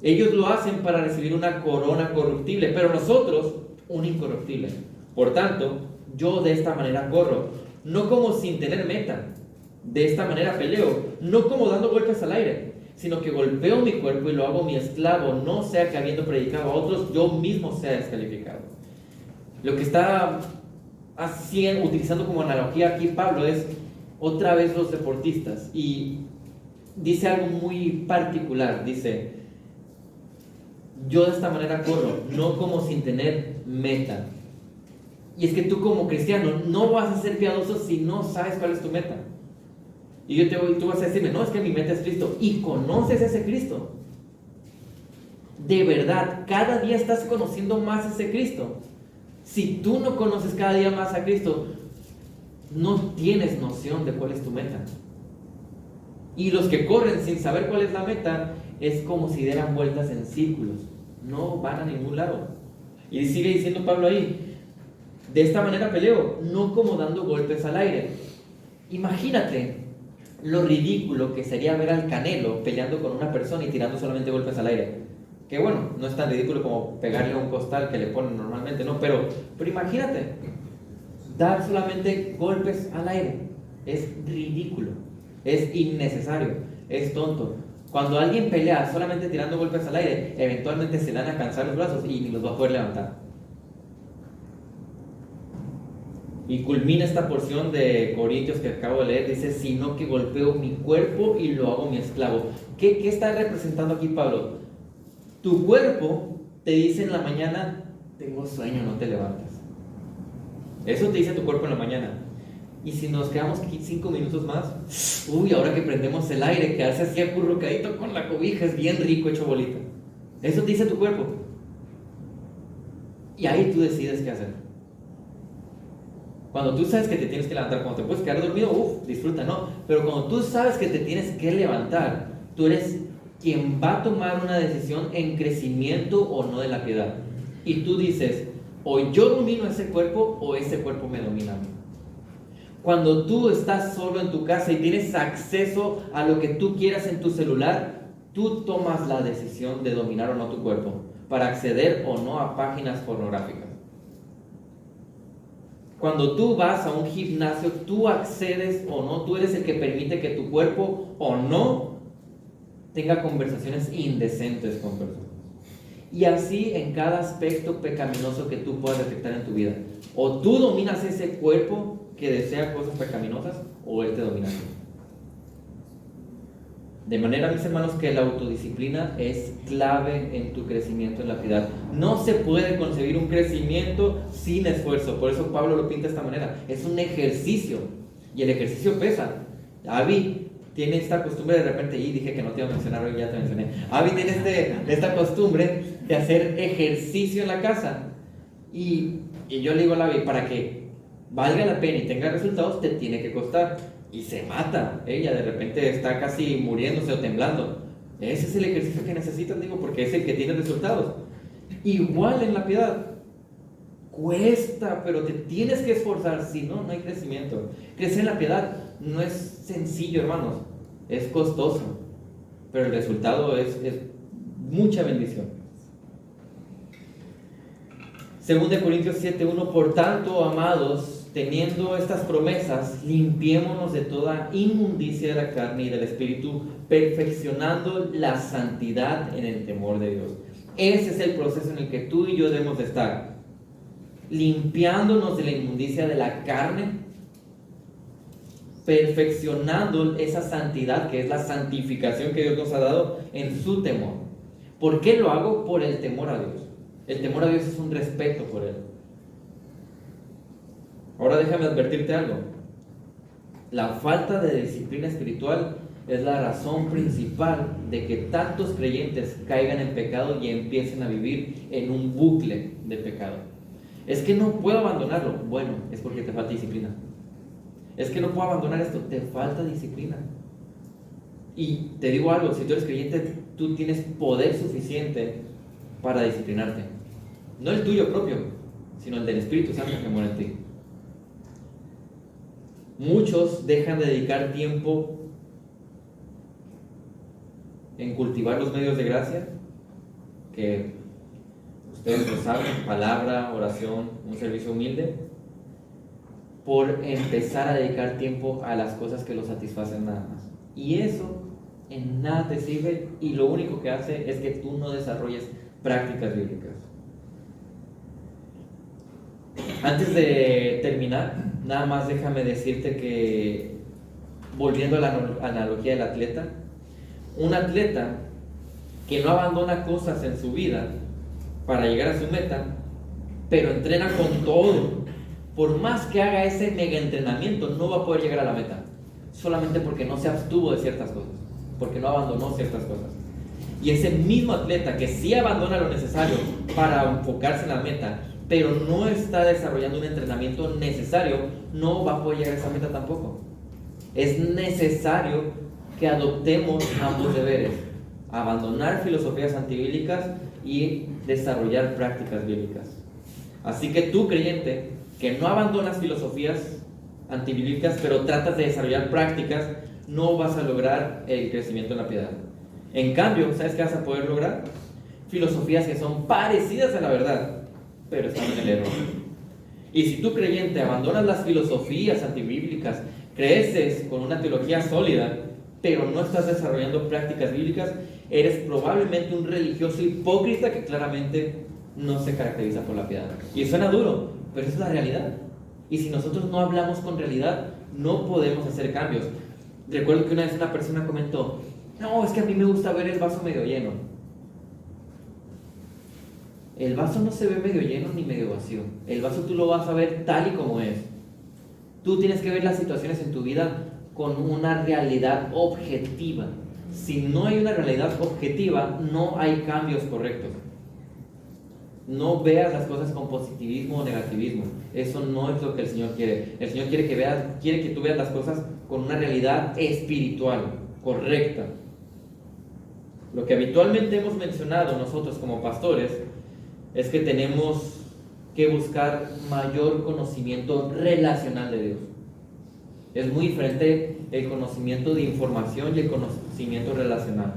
Ellos lo hacen para recibir una corona corruptible, pero nosotros una incorruptible. Por tanto, yo de esta manera corro, no como sin tener meta. De esta manera peleo, no como dando golpes al aire, sino que golpeo mi cuerpo y lo hago mi esclavo, no sea que habiendo predicado a otros, yo mismo sea descalificado. Lo que está utilizando como analogía aquí Pablo es otra vez los deportistas, y dice algo muy particular. Dice: yo de esta manera corro, no como sin tener meta. Y es que tú como cristiano no vas a ser piadoso si no sabes cuál es tu meta. Y tú vas a decirme: no, es que mi meta es Cristo. Y conoces ese Cristo. De verdad, cada día estás conociendo más ese Cristo. Si tú no conoces cada día más a Cristo, no tienes noción de cuál es tu meta. Y los que corren sin saber cuál es la meta, es como si dieran vueltas en círculos, no van a ningún lado. Y sigue diciendo Pablo ahí: de esta manera peleo, no como dando golpes al aire. Imagínate lo ridículo que sería ver al Canelo peleando con una persona y tirando solamente golpes al aire. Que bueno, no es tan ridículo como pegarle a un costal que le ponen normalmente, ¿no? Pero imagínate dar solamente golpes al aire. Es ridículo, es innecesario, es tonto. Cuando alguien pelea solamente tirando golpes al aire, eventualmente se le van a cansar los brazos y ni los va a poder levantar. Y culmina esta porción de Corintios que acabo de leer, dice, sino que golpeo mi cuerpo y lo hago mi esclavo. ¿Qué está representando aquí Pablo? Tu cuerpo te dice en la mañana, tengo sueño, no te levantas. Eso te dice tu cuerpo en la mañana. Y si nos quedamos aquí 5 minutos más, ahora que prendemos el aire, quedarse así acurrucadito con la cobija es bien rico hecho bolita. Eso te dice tu cuerpo. Y ahí tú decides qué hacer. Cuando tú sabes que te tienes que levantar, cuando te puedes quedar dormido, disfruta, ¿no? Pero cuando tú sabes que te tienes que levantar, tú eres quien va a tomar una decisión en crecimiento o no de la piedad. Y tú dices, o yo domino ese cuerpo o ese cuerpo me domina a mí. Cuando tú estás solo en tu casa y tienes acceso a lo que tú quieras en tu celular, tú tomas la decisión de dominar o no tu cuerpo para acceder o no a páginas pornográficas. Cuando tú vas a un gimnasio, tú accedes o no, tú eres el que permite que tu cuerpo o no tenga conversaciones indecentes con personas. Y así en cada aspecto pecaminoso que tú puedas detectar en tu vida. O tú dominas ese cuerpo que desea cosas pecaminosas, o él te domina. De manera, mis hermanos, que la autodisciplina es clave en tu crecimiento en la piedad. No se puede concebir un crecimiento sin esfuerzo. Por eso Pablo lo pinta de esta manera. Es un ejercicio. Y el ejercicio pesa. Avi tiene esta costumbre de repente, y dije que no te iba a mencionar, hoy ya te mencioné. Avi tiene esta costumbre de hacer ejercicio en la casa. Y yo le digo a Avi, para que valga la pena y tenga resultados, te tiene que costar. Y se mata, ella de repente está casi muriéndose o temblando. Ese es el ejercicio que necesitas, digo, porque es el que tiene resultados. Igual en la piedad, cuesta, pero te tienes que esforzar, si no, no hay crecimiento. Crecer en la piedad no es sencillo, hermanos, es costoso, pero el resultado es mucha bendición. 2 Corintios 7:1, por tanto, amados, teniendo estas promesas, limpiémonos de toda inmundicia de la carne y del espíritu, perfeccionando la santidad en el temor de Dios. Ese es el proceso en el que tú y yo debemos de estar, limpiándonos de la inmundicia de la carne, perfeccionando esa santidad que es la santificación que Dios nos ha dado en su temor. ¿Por qué lo hago? Por el temor a Dios. El temor a Dios es un respeto por Él. Ahora déjame advertirte algo. La falta de disciplina espiritual es la razón principal de que tantos creyentes caigan en pecado y empiecen a vivir en un bucle de pecado. Es que no puedo abandonarlo. Bueno, es porque te falta disciplina. Es que no puedo abandonar esto. Te falta disciplina. Y te digo algo, si tú eres creyente, tú tienes poder suficiente para disciplinarte. No el tuyo propio, sino el del Espíritu Santo que mora en ti. Muchos dejan de dedicar tiempo en cultivar los medios de gracia, que ustedes lo saben, palabra, oración, un servicio humilde, por empezar a dedicar tiempo a las cosas que los satisfacen nada más. Y eso en nada te sirve, y lo único que hace es que tú no desarrolles prácticas bíblicas. Antes de terminar, nada más déjame decirte que, volviendo a la analogía del atleta, un atleta que no abandona cosas en su vida para llegar a su meta, pero entrena con todo, por más que haga ese mega entrenamiento, no va a poder llegar a la meta, solamente porque no se abstuvo de ciertas cosas, porque no abandonó ciertas cosas. Y ese mismo atleta que sí abandona lo necesario para enfocarse en la meta, pero no está desarrollando un entrenamiento necesario, no va a poder llegar a esa meta tampoco. Es necesario que adoptemos ambos deberes: abandonar filosofías antibíblicas y desarrollar prácticas bíblicas. Así que tú, creyente, que no abandonas filosofías antibíblicas, pero tratas de desarrollar prácticas, no vas a lograr el crecimiento en la piedad. En cambio, ¿sabes qué vas a poder lograr? Filosofías que son parecidas a la verdad, pero están en el error. Y si tú, creyente, abandonas las filosofías antibíblicas, creces con una teología sólida, pero no estás desarrollando prácticas bíblicas, eres probablemente un religioso hipócrita que claramente no se caracteriza por la piedad. Y suena duro, pero esa es la realidad. Y si nosotros no hablamos con realidad, no podemos hacer cambios. Recuerdo que una vez una persona comentó: no, es que a mí me gusta ver el vaso medio lleno. El vaso no se ve medio lleno ni medio vacío. El vaso tú lo vas a ver tal y como es. Tú tienes que ver las situaciones en tu vida con una realidad objetiva. Si no hay una realidad objetiva, no hay cambios correctos. No veas las cosas con positivismo o negativismo. Eso no es lo que el Señor quiere. El Señor quiere que tú veas las cosas con una realidad espiritual, correcta. Lo que habitualmente hemos mencionado nosotros como pastores es que tenemos que buscar mayor conocimiento relacional de Dios. Es muy diferente el conocimiento de información y el conocimiento relacional.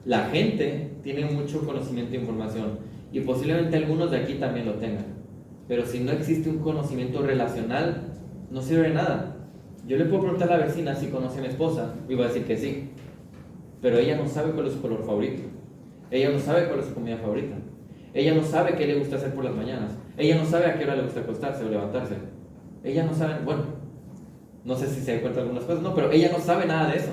La gente tiene mucho conocimiento de información y posiblemente algunos de aquí también lo tengan, pero si no existe un conocimiento relacional, no sirve de nada. Yo le puedo preguntar a la vecina si conoce a mi esposa y va a decir que sí, pero ella no sabe cuál es su color favorito, ella no sabe cuál es su comida favorita, ella no sabe qué le gusta hacer por las mañanas, ella no sabe a qué hora le gusta acostarse o levantarse, ella no sabe, bueno, no sé si se da cuenta de algunas cosas, no, pero ella no sabe nada de eso.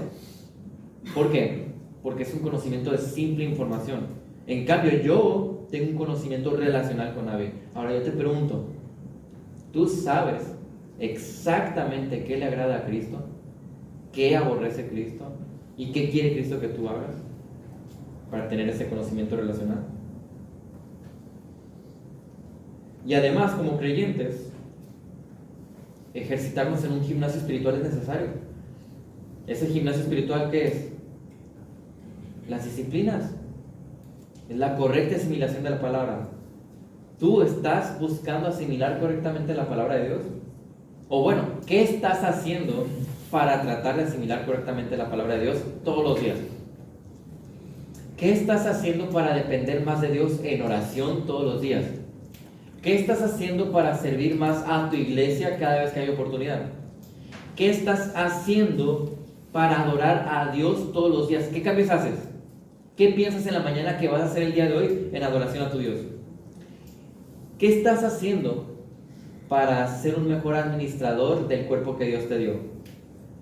¿Por qué? Porque es un conocimiento de simple información. En cambio, yo tengo un conocimiento relacional con Abby. Ahora yo te pregunto, ¿tú sabes exactamente qué le agrada a Cristo? ¿Qué aborrece Cristo? ¿Y qué quiere Cristo que tú hagas para tener ese conocimiento relacional? Y además, como creyentes, ejercitarnos en un gimnasio espiritual es necesario. ¿Ese gimnasio espiritual qué es? Las disciplinas. Es la correcta asimilación de la palabra. ¿Tú estás buscando asimilar correctamente la palabra de Dios? O bueno, ¿qué estás haciendo para tratar de asimilar correctamente la palabra de Dios todos los días? ¿Qué estás haciendo para depender más de Dios en oración todos los días? ¿Qué estás haciendo para servir más a tu iglesia cada vez que hay oportunidad? ¿Qué estás haciendo para adorar a Dios todos los días? ¿Qué cambios haces? ¿Qué piensas en la mañana que vas a hacer el día de hoy en adoración a tu Dios? ¿Qué estás haciendo para ser un mejor administrador del cuerpo que Dios te dio?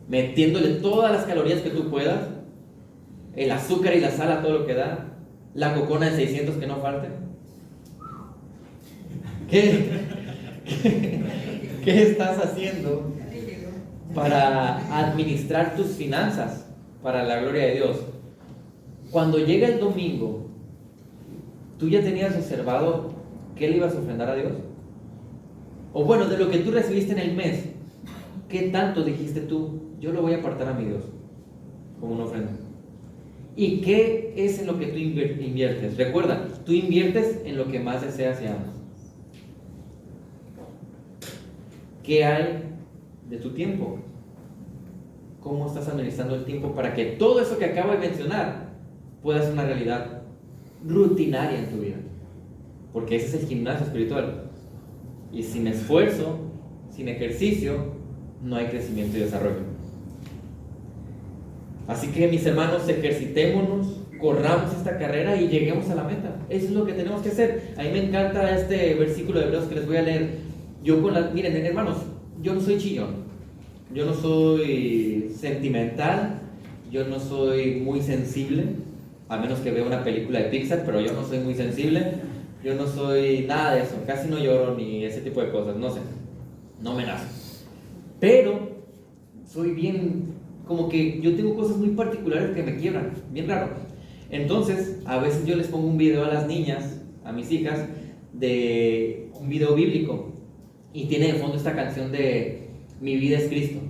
Metiéndole todas las calorías que tú puedas, el azúcar y la sal a todo lo que da, la cocona de 600 que no falte. ¿Qué estás haciendo para administrar tus finanzas para la gloria de Dios? Cuando llega el domingo, ¿tú ya tenías reservado qué le ibas a ofrendar a Dios? O bueno, de lo que tú recibiste en el mes, ¿qué tanto dijiste tú? Yo lo voy a apartar a mi Dios como una ofrenda. ¿Y qué es en lo que tú inviertes? Recuerda, tú inviertes en lo que más deseas y amas. ¿Qué hay de tu tiempo? ¿Cómo estás administrando el tiempo para que todo eso que acabo de mencionar pueda ser una realidad rutinaria en tu vida? Porque ese es el gimnasio espiritual. Y sin esfuerzo, sin ejercicio, no hay crecimiento y desarrollo. Así que, mis hermanos, ejercitémonos, corramos esta carrera y lleguemos a la meta. Eso es lo que tenemos que hacer. A mí me encanta este versículo de Hebreos que les voy a leer. Miren, hermanos, yo no soy chillón, yo no soy sentimental, yo no soy muy sensible, a menos que vea una película de Pixar, pero yo no soy muy sensible, yo no soy nada de eso, casi no lloro ni ese tipo de cosas, no sé, no me nace. Pero soy bien, como que yo tengo cosas muy particulares que me quiebran, bien raro. Entonces, a veces yo les pongo un video a las niñas, a mis hijas, de un video bíblico. Y tiene de fondo esta canción de Mi vida es Cristo,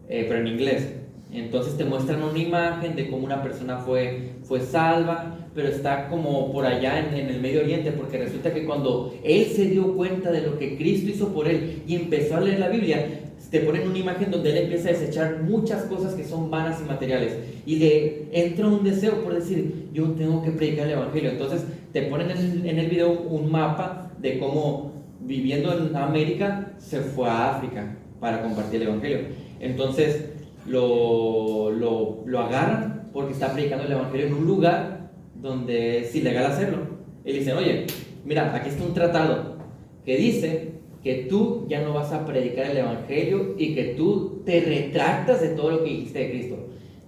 pero en inglés. Entonces te muestran una imagen de cómo una persona fue salva, pero está como por allá en el Medio Oriente, porque resulta que cuando él se dio cuenta de lo que Cristo hizo por él y empezó a leer la Biblia, te ponen una imagen donde él empieza a desechar muchas cosas que son vanas y materiales y le entra un deseo por decir, yo tengo que predicar el Evangelio. Entonces te ponen en el video un mapa de cómo, viviendo en América, se fue a África para compartir el Evangelio. Entonces lo agarran porque está predicando el evangelio en un lugar donde es ilegal hacerlo. Y le dicen, oye, mira, aquí está un tratado que dice que tú ya no vas a predicar el evangelio y que tú te retractas de todo lo que dijiste de Cristo.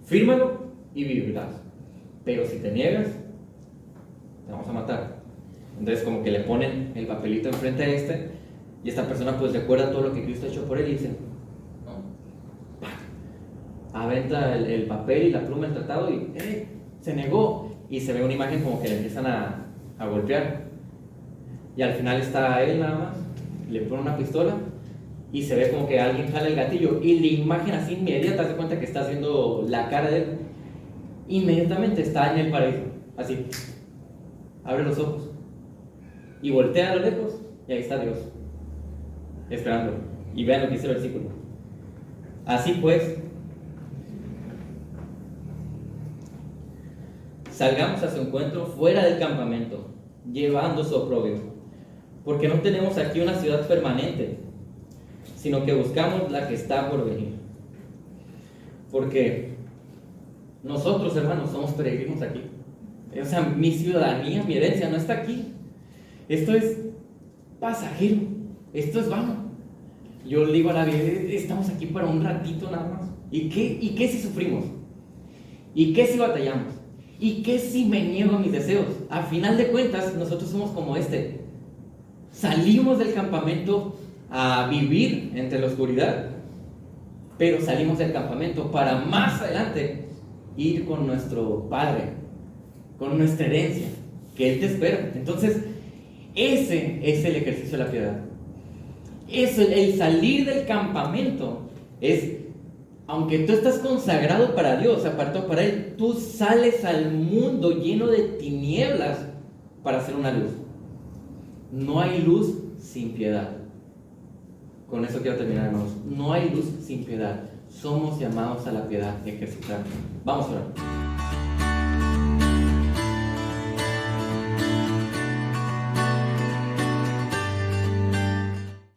Fírmalo y vivirás. Pero si te niegas, te vamos a matar. Entonces como que le ponen el papelito enfrente a y esta persona pues recuerda todo lo que Cristo ha hecho por él y dice, no, aventa el papel y la pluma, el tratado y se negó. Y se ve una imagen como que le empiezan a golpear. Y al final está él nada más, le pone una pistola y se ve como que alguien jala el gatillo. Y la imagen así inmediata, te das cuenta que está haciendo la cara de él. Inmediatamente está en el paraíso, así. Abre los ojos y voltea a lo lejos y ahí está Dios, esperando. Y vean lo que dice el versículo. Así pues, salgamos a su encuentro fuera del campamento, llevando su oprobio, porque no tenemos aquí una ciudad permanente, sino que buscamos la que está por venir. Porque nosotros, hermanos, somos peregrinos aquí. O sea, mi ciudadanía, mi herencia no está aquí. Esto es pasajero, esto es vano. Yo le digo a la vida, estamos aquí para un ratito nada más. ¿Y qué si sufrimos? ¿Y qué si batallamos? ¿Y qué si me niego a mis deseos? A final de cuentas, nosotros somos como salimos del campamento a vivir entre la oscuridad, pero salimos del campamento para más adelante ir con nuestro Padre, con nuestra herencia, que Él te espera. Entonces, ese es el ejercicio de la piedad. Eso, el salir del campamento es, aunque tú estás consagrado para Dios, apartado para Él, tú sales al mundo lleno de tinieblas para hacer una luz. No hay luz sin piedad. Con eso quiero terminar, hermanos. No hay luz sin piedad. Somos llamados a la piedad, ejercitar. Vamos a orar.